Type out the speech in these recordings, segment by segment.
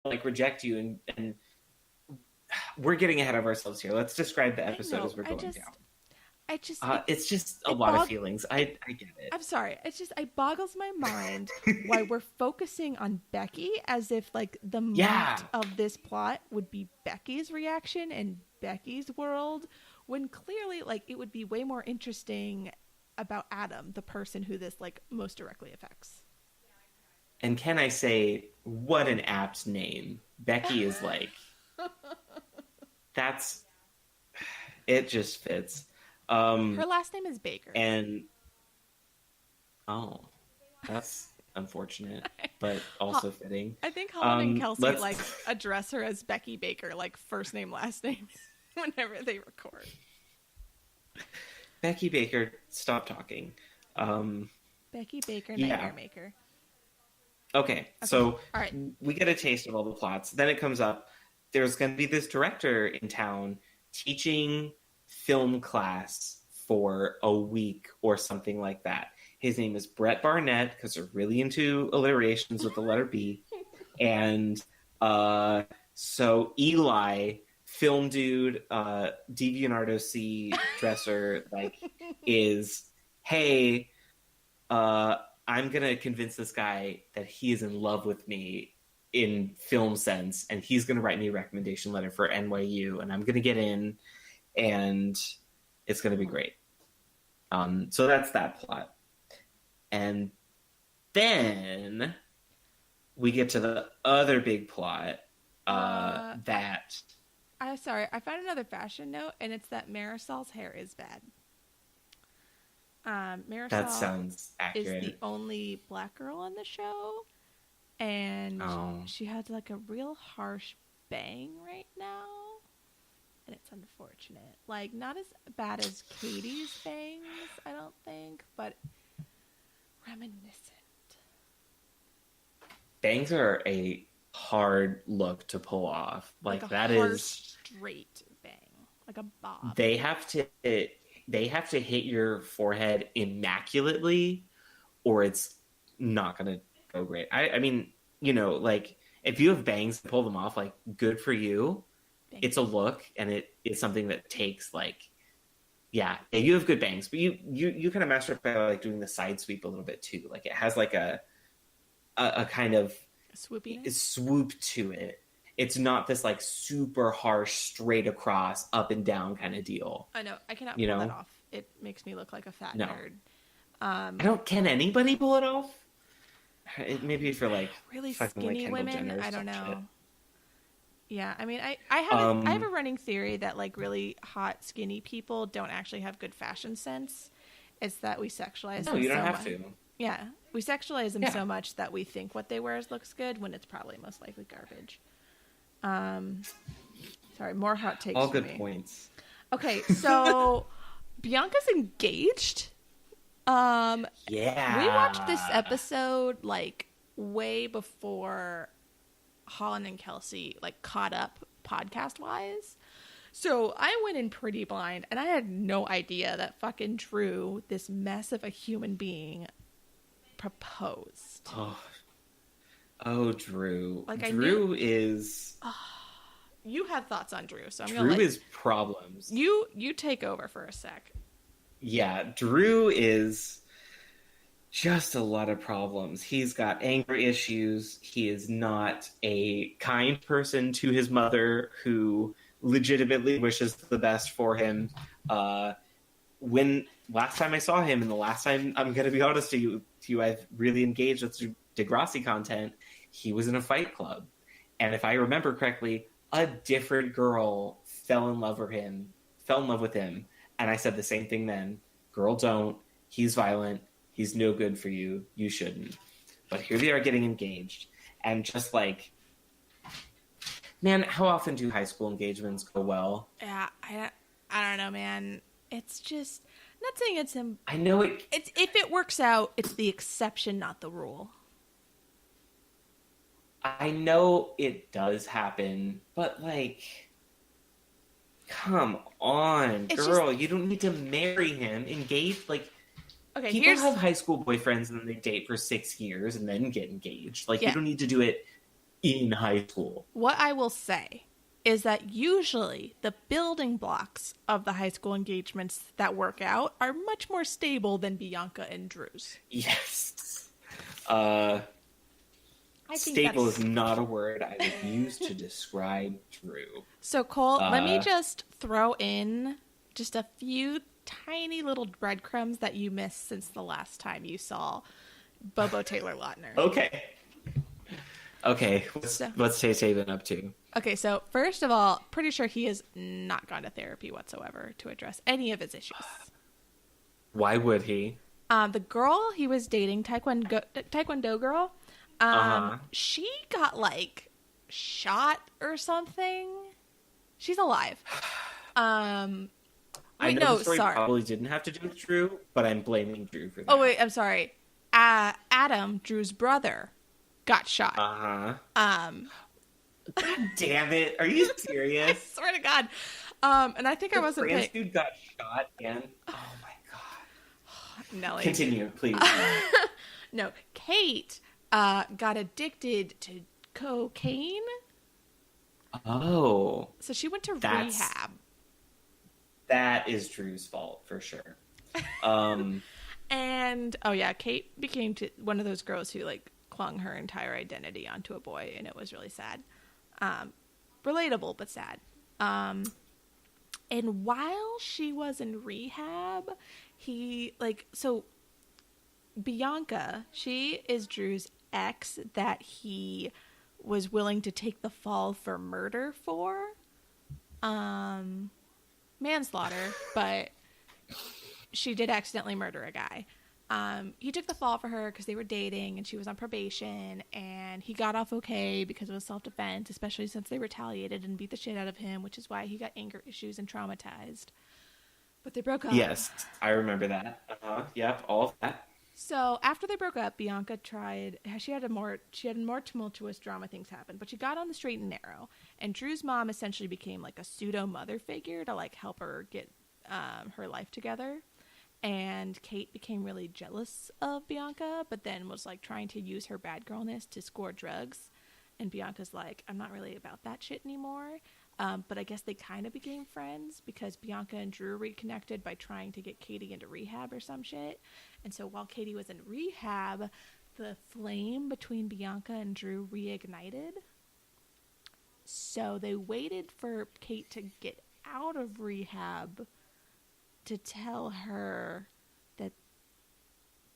like reject you, and we're getting ahead of ourselves here. Let's describe the I episode know. as we're going down. I just, It's just a it lot of bog. feelings. I get it. I'm sorry. It boggles my mind why we're focusing on Becky as if like the Yeah. meat of this plot would be Becky's reaction and Becky's world, when clearly like it would be way more interesting about Adam, the person who this like most directly affects. And can I say, what an apt name. Becky is like, that's, it just fits. Her last name is Baker. And, oh, that's unfortunate, but also fitting. I think Holland and Kelsey Let's, like address her as Becky Baker, like first name, last name, whenever they record. Becky Baker, stop talking. Becky Baker, Yeah. Nightmare Maker. Okay, so all right. we get a taste of all the plots. Then it comes up, there's going to be this director in town teaching film class for a week or something like that. His name is Brett Barnett, because they're really into alliterations with the letter B. And so Eli, film dude, DeVionardo C dresser, like, is, hey, I'm going to convince this guy that he is in love with me in film sense, and he's going to write me a recommendation letter for NYU, and I'm going to get in, and it's going to be great. So that's that plot. And then we get to the other big plot that... I'm sorry, I found another fashion note, and it's that Marisol's hair is bad. Marisol that sounds accurate. is the only black girl on the show, and she has like a real harsh bang right now, and it's unfortunate. Like, not as bad as Katie's bangs, I don't think, but reminiscent. Bangs are a hard look to pull off. Like that harsh, is straight bang, like a bob. They have to hit your forehead immaculately, or it's not gonna go great. I mean, you know, like if you have bangs, pull them off, like good for you. Thank it's a look, and it is something that takes like, yeah, you have good bangs, but you kind of master it by like doing the side sweep a little bit too. Like it has like a kind of swoopiness, swoop to it. It's not this like super harsh, straight across, up and down kind of deal. I know. I cannot pull that off. It makes me look like a fat nerd. I don't. Can anybody pull it off? Maybe for like really like skinny women. Jenner I don't know. Shit. Yeah, I mean, I have a running theory that like really hot skinny people don't actually have good fashion sense. It's that we sexualize them. No, you don't so have much. to. Yeah, we sexualize them so much that we think what they wear looks good when it's probably most likely garbage. Sorry, more hot takes. All for good me. points. Okay, so Bianca's engaged. Yeah. We watched this episode like way before Holland and Kelsey like caught up podcast wise. So I went in pretty blind, and I had no idea that fucking Drew, this mess of a human being, proposed. Oh, Drew. Like, Drew is... You have thoughts on Drew, so I'm Drew gonna is problems. You take over for a sec. Yeah, Drew is just a lot of problems. He's got anger issues. He is not a kind person to his mother, who legitimately wishes the best for him. When last time I saw him, and the last time, I'm going to be honest to you, I've really engaged with Degrassi content, he was in a fight club. And if I remember correctly, a different girl fell in love with him. And I said the same thing then. Girl, don't. He's violent. He's no good for you. You shouldn't. But here they are getting engaged. And just like, man, how often do high school engagements go well? Yeah, I don't know, man. It's just, not saying it's him. I know it. It's, if it works out, it's the exception, not the rule. I know it does happen, but like, come on, girl. You don't need to marry him. Engage, like, okay, people have high school boyfriends and then they date for 6 years and then get engaged. Like, you don't need to do it in high school. What I will say is that usually the building blocks of the high school engagements that work out are much more stable than Bianca and Drew's. Yes. I think stable is not a word I would use to describe Drew. So, Cole, let me just throw in just a few tiny little breadcrumbs that you missed since the last time you saw Bobo Taylor Lautner. Okay, what's Tay Saban up to? Okay, so first of all, pretty sure he has not gone to therapy whatsoever to address any of his issues. Why would he? The girl he was dating, Taekwondo girl, she got like shot or something. She's alive. I know the story probably didn't have to do with Drew, but I'm blaming Drew for that. Oh wait, I'm sorry. Adam, Drew's brother, got shot. God damn it! Are you serious? I swear to God. And I think I wasn't. Trans dude got shot, and oh my God. Nelly. Continue, please. No, Kate got addicted to cocaine. Oh. So she went to rehab. That is Drew's fault for sure. And oh yeah, Kate became one of those girls who like clung her entire identity onto a boy, and it was really sad. Relatable but sad. And while she was in rehab, Bianca, she is Drew's ex that he was willing to take the fall for murder for. Manslaughter, but she did accidentally murder a guy. He took the fall for her because they were dating and she was on probation, and he got off okay because it was self-defense, especially since they retaliated and beat the shit out of him, which is why he got anger issues and traumatized. But they broke up. Yes, I remember that. Yep, all of that. So after they broke up, Bianca she had more tumultuous drama things happen, but she got on the straight and narrow, and Drew's mom essentially became like a pseudo mother figure to like help her get her life together. And Kate became really jealous of Bianca, but then was like trying to use her bad girlness to score drugs. And Bianca's like, I'm not really about that shit anymore. But I guess they kind of became friends because Bianca and Drew reconnected by trying to get Katie into rehab or some shit. And so while Katie was in rehab, the flame between Bianca and Drew reignited. So they waited for Kate to get out of rehab to tell her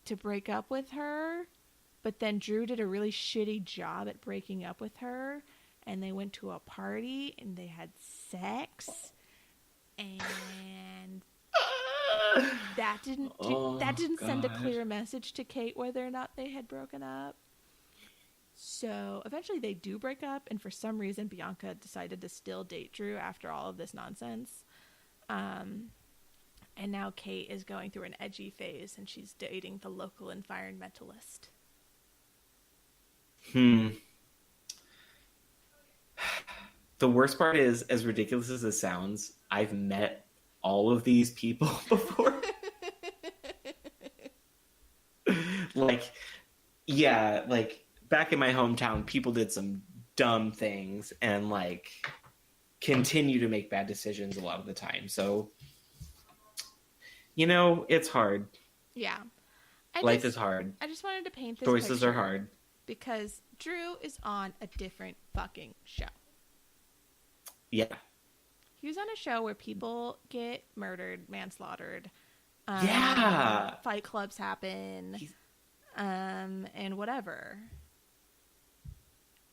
to break up with her. But then Drew did a really shitty job at breaking up with her. And they went to a party and they had sex, and that didn't send a clear message to Kate whether or not they had broken up. So eventually they do break up, and for some reason Bianca decided to still date Drew after all of this nonsense. And now Kate is going through an edgy phase, and she's dating the local environmentalist. The worst part is, as ridiculous as this sounds, I've met all of these people before. Like back in my hometown, people did some dumb things and like continue to make bad decisions a lot of the time. So, it's hard. Yeah. Life is hard. I just wanted to paint this Choices picture are hard. because Drew is on a different fucking show. Yeah. He was on a show where people get murdered, manslaughtered. Yeah. Fight clubs happen. And whatever.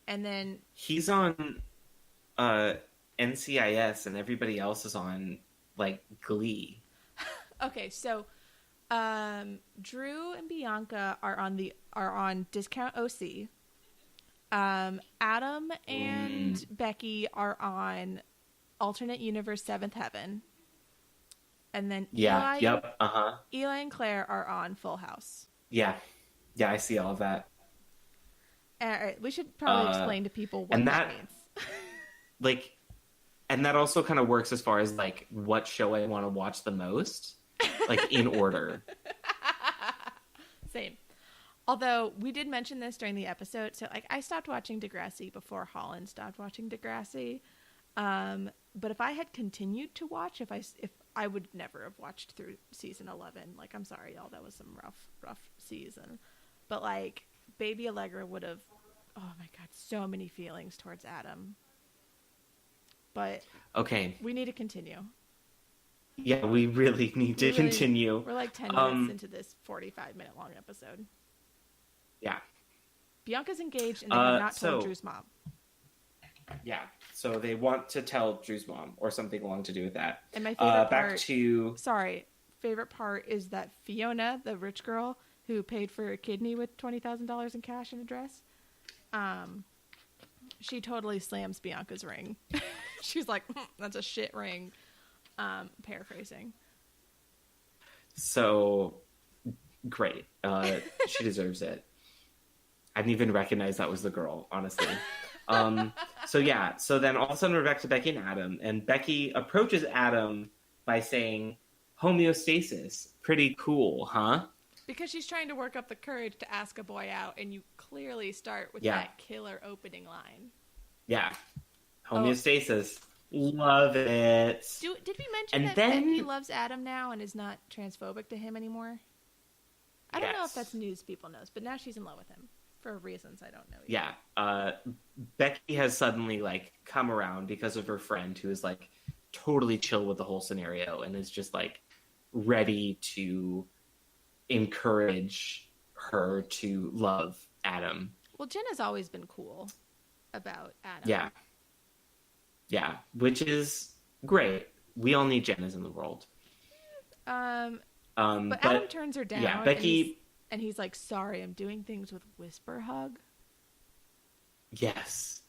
And then he's on NCIS, and everybody else is on like Glee. Okay, so Drew and Bianca are on Discount OC. Adam and Becky are on Alternate Universe 7th Heaven. And then Eli and Claire are on Full House. Yeah. Yeah, I see all of that. All right, we should probably explain to people what that means. And that also kind of works as far as like what show I want to watch the most, like in order. Same. Although we did mention this during the episode, so like I stopped watching Degrassi before Holland stopped watching Degrassi. But if I had continued to watch, if I would never have watched through season 11. Like, I'm sorry, y'all, that was some rough season. But like, baby Allegra would have, oh my god, so many feelings towards Adam. But okay, we need to continue. Yeah, we really need to continue. We're like 10 minutes into this 45-minute long episode. Yeah. Bianca's engaged and they have not told Drew's mom. Yeah, so they want to tell Drew's mom or something along to do with that. And my favorite favorite part is that Fiona, the rich girl who paid for a kidney with $20,000 in cash and a dress, she totally slams Bianca's ring. She's like, that's a shit ring. Paraphrasing. So, great. She deserves it. I didn't even recognize that was the girl, honestly. So then all of a sudden we're back to Becky and Adam, and Becky approaches Adam by saying, homeostasis, pretty cool, huh? Because she's trying to work up the courage to ask a boy out, and you clearly start with that killer opening line. Yeah. Homeostasis. Oh. Love it. Did we mention that Becky loves Adam now and is not transphobic to him anymore? I don't know if that's news people knows, but now she's in love with him for reasons I don't know yet. Yeah. Becky has suddenly like come around because of her friend who is like totally chill with the whole scenario and is just like ready to encourage her to love Adam. Well, Jen has always been cool about Adam. Yeah. Yeah, which is great. We all need Jennas in the world. But Adam turns her down. Yeah, Becky... And he's like, sorry, I'm doing things with Whisper Hug. Yes.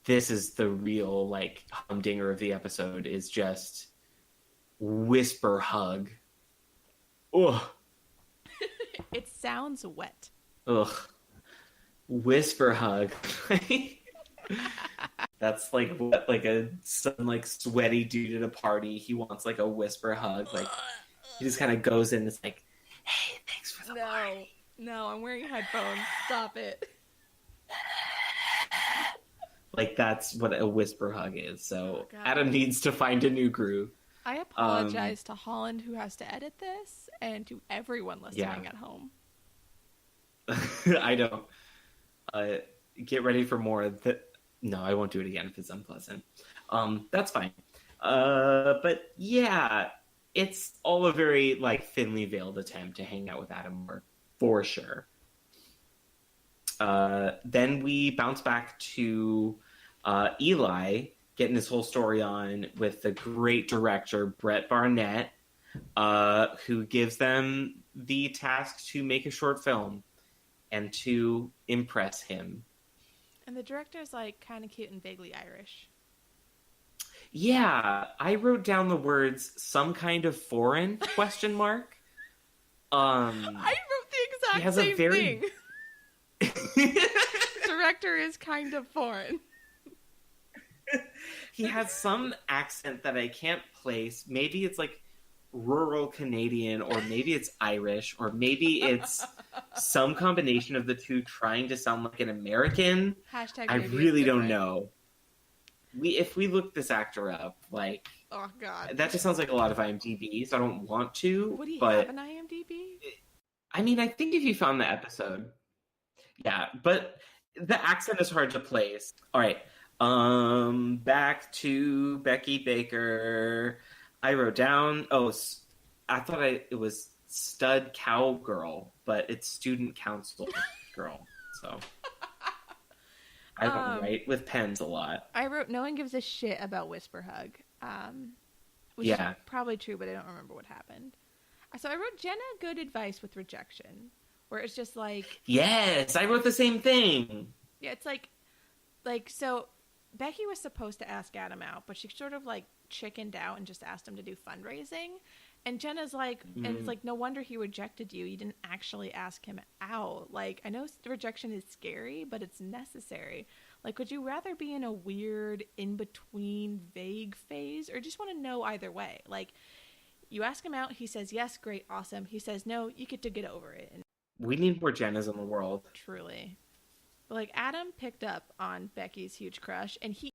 This is the real, like, humdinger of the episode, is just Whisper Hug. Ugh. It sounds wet. Ugh. Whisper Hug. That's like what, like some like sweaty dude at a party. He wants like a whisper hug. Like he just kind of goes in. And it's like, hey, thanks for the party. No, I'm wearing headphones. Stop it. Like that's what a whisper hug is. So Adam needs to find a new groove. I apologize to Holland who has to edit this and to everyone listening at home. I know. Get ready for more. No, I won't do it again if it's unpleasant. That's fine. But yeah, it's all a very like thinly veiled attempt to hang out with Adam for sure. Then we bounce back to Eli getting this whole story on with the great director Brett Barnett, who gives them the task to make a short film and to impress him. And the director's like kind of cute and vaguely Irish. Yeah, I wrote down the words "some kind of foreign?" ? I wrote the exact same thing. Director is kind of foreign. He has some accent that I can't place. Maybe it's like rural Canadian, or maybe it's Irish, or maybe it's some combination of the two trying to sound like an American. Hashtag I really don't know. If we look this actor up, like, oh god, that just sounds like a lot of IMDb, so I don't want to. Would he have an IMDb? I mean, I think if you found the episode, yeah, but the accent is hard to place. All right, back to Becky Baker. I wrote down. Oh, I thought it was stud cowgirl, but it's student council girl. So. I don't write with pens a lot. I wrote, no one gives a shit about Whisper Hug. Which is probably true, but I don't remember what happened. So I wrote Jenna good advice with rejection, where it's just like... Yes, I wrote the same thing. Yeah, it's like, so Becky was supposed to ask Adam out, but she sort of like chickened out and just asked him to do fundraising. And Jenna's like, and it's like, no wonder he rejected you. You didn't actually ask him out. Like, I know rejection is scary, but it's necessary. Like, would you rather be in a weird, in-between, vague phase, or just want to know either way? Like, you ask him out, he says, yes, great, awesome. He says, no, you get to get over it. And We need more Jennas in the world. Truly. But like Adam picked up on Becky's huge crush, and he